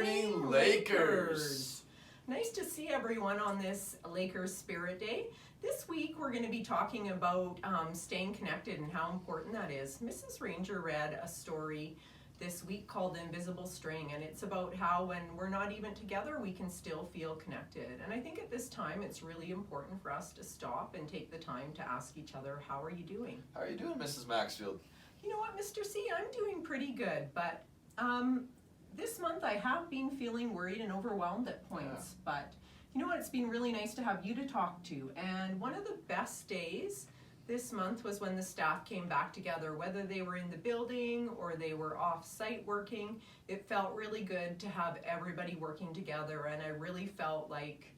morning, Lakers! Nice to see everyone on this Lakers Spirit Day. This week we're going to be talking about staying connected and how important that is. Mrs. Ranger read a story this week called The Invisible String, and it's about how when we're not even together we can still feel connected. And I think at this time it's really important for us to stop and take the time to ask each other, how are you doing? How are you doing, Mrs. Maxfield? You know what, Mr. C, I'm doing pretty good, but this month I have been feeling worried and overwhelmed at points. But you know what, it's been really nice to have you to talk to. And one of the best days this month was when the staff came back together, whether they were in the building or they were off-site working. It felt really good to have everybody working together, and I really felt like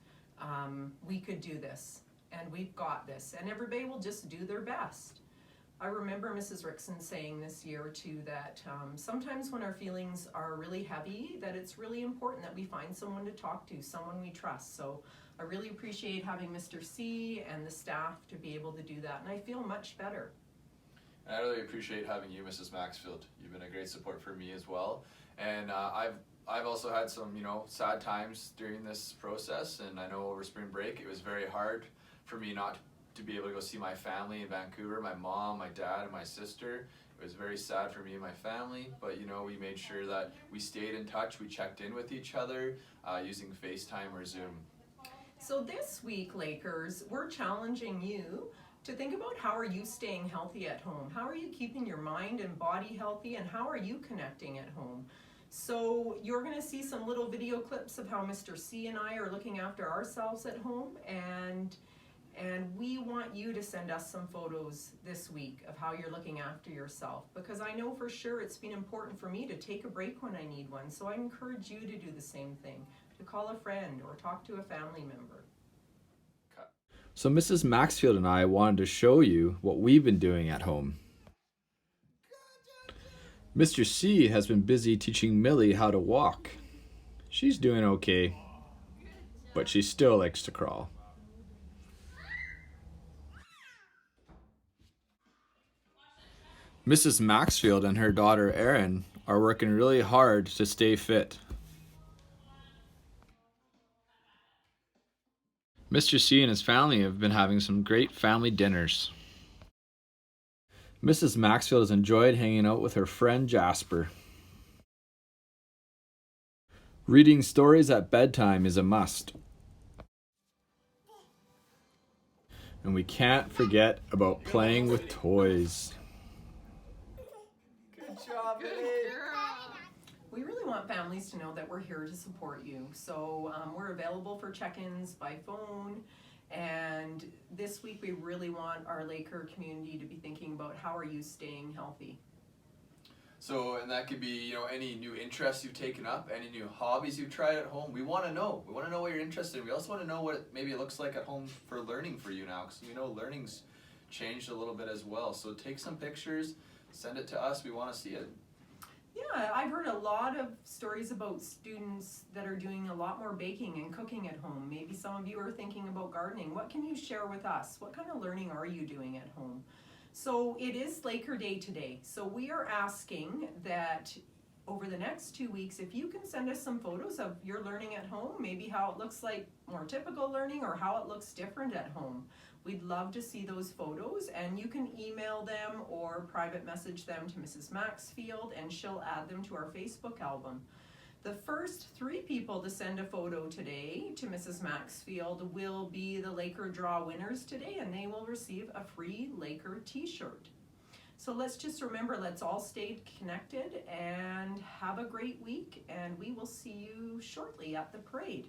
we could do this, and we've got this, and everybody will just do their best. I remember Mrs. Rickson saying this year too that sometimes when our feelings are really heavy, that it's really important that we find someone to talk to, someone we trust. So I really appreciate having Mr. C and the staff to be able to do that, and I feel much better. And I really appreciate having you, Mrs. Maxfield. You've been a great support for me as well. And I've also had some, sad times during this process, and I know over spring break it was very hard for me not to be able to go see my family in Vancouver, my mom, my dad, and my sister. It was very sad for me and my family, but we made sure that we stayed in touch, we checked in with each other using FaceTime or Zoom. So this week, Lakers, we're challenging you to think about how are you staying healthy at home? How are you keeping your mind and body healthy, and how are you connecting at home? So you're going to see some little video clips of how Mr. C and I are looking after ourselves at home, and we want you to send us some photos this week of how you're looking after yourself, because I know for sure it's been important for me to take a break when I need one. So I encourage you to do the same thing, to call a friend or talk to a family member. So Mrs. Maxfield and I wanted to show you what we've been doing at home. Mr. C has been busy teaching Millie how to walk. She's doing okay, but she still likes to crawl. Mrs. Maxfield and her daughter Erin are working really hard to stay fit. Mr. C and his family have been having some great family dinners. Mrs. Maxfield has enjoyed hanging out with her friend Jasper. Reading stories at bedtime is a must. And we can't forget about playing with toys. Good job, babe. We really want families to know that we're here to support you. So we're available for check-ins by phone. And this week we really want our Laker community to be thinking about how are you staying healthy. So, and that could be, any new interests you've taken up, any new hobbies you've tried at home. We want to know. We want to know what you're interested in. We also want to know what maybe it looks like at home for learning for you now, because learning's changed a little bit as well. So take some pictures, send it to us. We want to see it. Yeah, I've heard a lot of stories about students that are doing a lot more baking and cooking at home. Maybe some of you are thinking about gardening. What can you share with us? What kind of learning are you doing at home? So it is Laker Day today. So we are asking that over the next 2 weeks, if you can send us some photos of your learning at home, maybe how it looks like more typical learning or how it looks different at home. We'd love to see those photos, and you can email them or private message them to Mrs. Maxfield, and she'll add them to our Facebook album. The first 3 people to send a photo today to Mrs. Maxfield will be the Laker Draw winners today, and they will receive a free Laker t-shirt. So let's just remember, let's all stay connected and have a great week, and we will see you shortly at the parade.